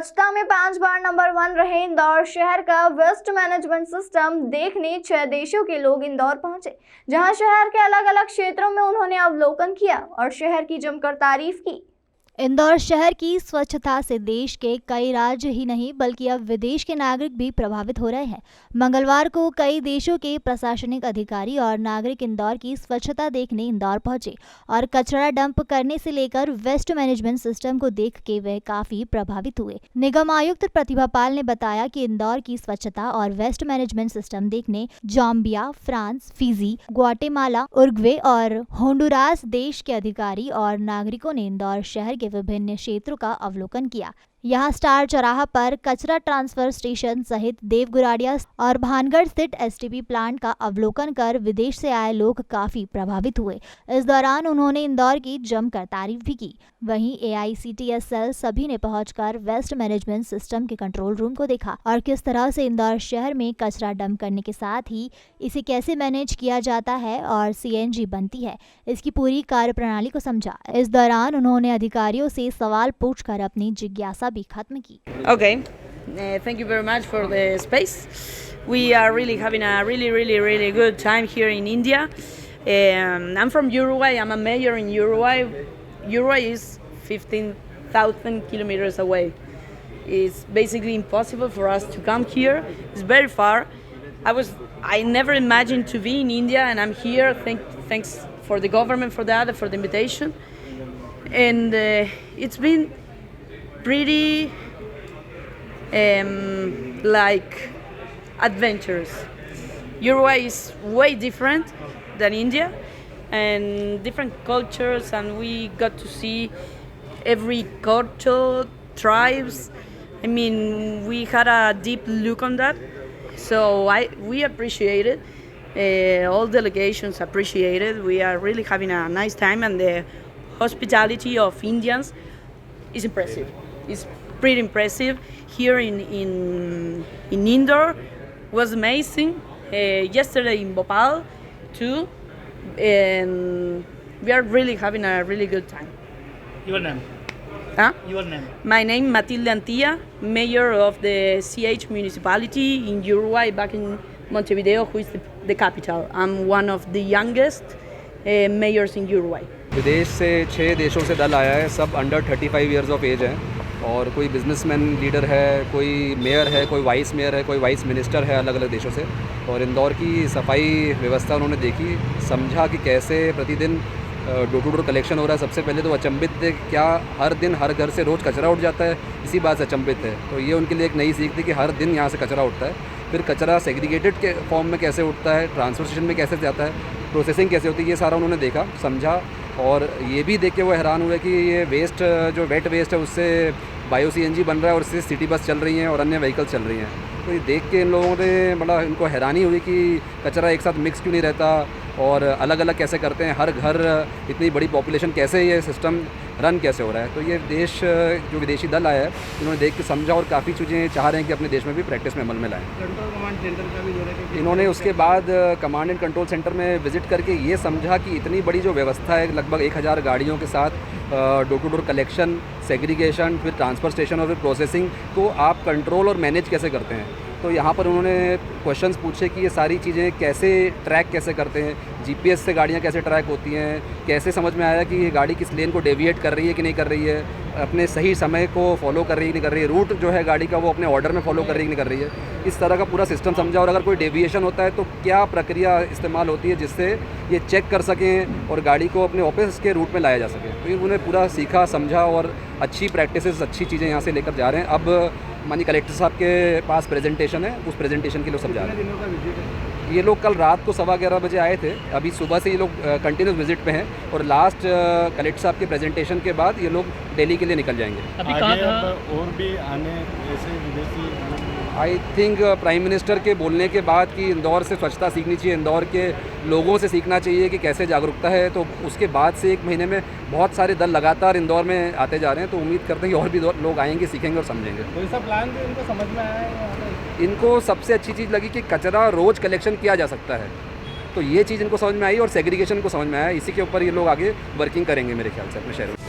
स्वच्छता में 5 बार नंबर 1 रहे इंदौर शहर का वेस्ट मैनेजमेंट सिस्टम देखने 6 देशों के लोग इंदौर पहुंचे, जहां शहर के अलग अलग क्षेत्रों में उन्होंने अवलोकन किया और शहर की जमकर तारीफ की। इंदौर शहर की स्वच्छता से देश के कई राज्य ही नहीं बल्कि अब विदेश के नागरिक भी प्रभावित हो रहे हैं। मंगलवार को कई देशों के प्रशासनिक अधिकारी और नागरिक इंदौर की स्वच्छता देखने इंदौर पहुंचे और कचरा डंप करने से लेकर वेस्ट मैनेजमेंट सिस्टम को देख के वे काफी प्रभावित हुए। निगम आयुक्त प्रतिभा पाल ने बताया कि इंदौर की स्वच्छता और वेस्ट मैनेजमेंट सिस्टम देखने Zambia, France, Fiji, Guatemala, Uruguay और होंडुरास देश के अधिकारी और नागरिकों ने इंदौर शहर के विभिन्न क्षेत्रों का अवलोकन किया। यहाँ स्टार चौराहा पर कचरा ट्रांसफर स्टेशन सहित देवगुराड़िया और भानगढ़ स्थित एसटीपी प्लांट का अवलोकन कर विदेश से आए लोग काफी प्रभावित हुए। इस दौरान उन्होंने इंदौर की जमकर तारीफ भी की। वहीं AICTS सेल सभी ने पहुंचकर वेस्ट मैनेजमेंट सिस्टम के कंट्रोल रूम को देखा और किस तरह से इंदौर शहर में कचरा डंप करने के साथ ही इसे कैसे मैनेज किया जाता है और CNG बनती है, इसकी पूरी कार्यप्रणाली को समझा। इस दौरान उन्होंने अधिकारियों से सवाल पूछकर अपनी जिज्ञासा भी खत्म की। Okay, thank you very much for the space. We are really having a really good time here in India. I'm from Uruguay. I'm a mayor in Uruguay. Uruguay is 15,000 kilometers away. It's basically impossible for us to come here. It's very far. I never imagined to be in India, and I'm here. Thanks for the government for that, for the invitation. And it's been pretty like adventurous. Uruguay is way different than India and different cultures, and we got to see every culture, tribes. I mean, we had a deep look on that, so we appreciate it. All delegations appreciate it. We are really having a nice time, and the hospitality of Indians is impressive. It's pretty impressive. Here in Indore was amazing. Yesterday in Bhopal too, and we are really having a really good time. Your name? Huh? Your name? My name Matilde Antilla, mayor of the CH municipality in Uruguay, back in Montevideo, who is the capital. I'm one of the youngest mayors in Uruguay. विदेश से 6 देशों से दल आया है, सब under 35 years of as हैं और कोई बिजनेसमैन लीडर है, कोई मेयर है, कोई वाइस मेयर है, कोई वाइस मिनिस्टर है अलग अलग देशों से। और इंदौर की सफाई व्यवस्था उन्होंने देखी, समझा कि कैसे प्रतिदिन डोर टू डोर कलेक्शन हो रहा है। सबसे पहले तो अचंभित थे, क्या हर दिन हर घर से रोज़ कचरा उठ जाता है, इसी बात से अचंभित है। तो ये उनके लिए एक नई सीख थी कि हर दिन यहाँ से कचरा उठता है। फिर कचरा सेग्रीगेटेड के फॉर्म में कैसे उठता है, ट्रांसफर स्टेशन में कैसे जाता है, प्रोसेसिंग कैसे होती है, ये सारा उन्होंने देखा, समझा। और ये भी देख के वो हैरान हुए कि ये वेस्ट जो वेट वेस्ट है उससे बायो CNG बन रहा है और इससे सिटी बस चल रही हैं और अन्य व्हीकल चल रही हैं। तो ये देख के इन लोगों ने बड़ा इनको हैरानी हुई कि कचरा एक साथ मिक्स क्यों नहीं रहता और अलग अलग कैसे करते हैं, हर घर इतनी बड़ी पॉपुलेशन कैसे ये सिस्टम रन कैसे हो रहा है। तो ये देश जो विदेशी दल आया है उन्होंने देख के समझा और काफ़ी चीज़ें चाह रहे हैं कि अपने देश में भी प्रैक्टिस में अमल में लाएँ। कंट्रोल कमांड सेंटर का भी जो है इन्होंने उसके बाद कमांड एंड कंट्रोल सेंटर में विज़िट करके ये समझा कि इतनी बड़ी जो व्यवस्था है, लगभग 1000 गाड़ियों के साथ door to door collection, segregation, फिर ट्रांसफ़र स्टेशन और फिर प्रोसेसिंग को आप कंट्रोल और मैनेज कैसे करते हैं। तो यहाँ पर उन्होंने क्वेश्चंस पूछे कि ये सारी चीज़ें कैसे ट्रैक कैसे करते हैं, GPS से गाड़ियाँ कैसे ट्रैक होती हैं, कैसे समझ में आया कि ये गाड़ी किस लेन को डेविएट कर रही है कि नहीं कर रही है, अपने सही समय को फॉलो कर रही है कि नहीं कर रही है, रूट जो है गाड़ी का वो अपने ऑर्डर में फॉलो कर रही है कि नहीं कर रही है। इस तरह का पूरा सिस्टम समझा और अगर कोई डेविएशन होता है तो क्या प्रक्रिया इस्तेमाल होती है जिससे ये चेक कर सकें और गाड़ी को अपने ऑफिस के रूट में लाया जा सके। तो ये उन्हें पूरा सीखा, समझा और अच्छी प्रैक्टिसेस, अच्छी चीज़ें यहाँ से लेकर जा रहे हैं। अब माननीय कलेक्टर साहब के पास प्रेजेंटेशन है, उस प्रेजेंटेशन के लिए सब जा रहे हैं। ये लोग कल रात को 11:15 बजे आए थे, अभी सुबह से ये लोग कंटिन्यूस विजिट पे हैं और लास्ट कलेक्टर साहब के प्रेजेंटेशन के बाद ये लोग दिल्ली के लिए निकल जाएंगे। अभी कहाँ और भी आने ऐसे विदेशी आई थिंक प्राइम मिनिस्टर के बोलने के बाद कि इंदौर से स्वच्छता सीखनी चाहिए, इंदौर के लोगों से सीखना चाहिए कि कैसे जागरूकता है, तो उसके बाद से 1 महीने में बहुत सारे दल लगातार इंदौर में आते जा रहे हैं। तो उम्मीद करते हैं कि और भी लोग आएंगे, सीखेंगे और समझेंगे। कोई सा प्लान भी इनको समझ में आया है? इनको सबसे अच्छी चीज़ लगी कि कचरा रोज़ कलेक्शन किया जा सकता है, तो ये चीज़ इनको समझ में आई और सेग्रीगेशन को समझ में आया। इसी के ऊपर ये लोग आगे वर्किंग करेंगे मेरे ख्याल से अपने शहर में।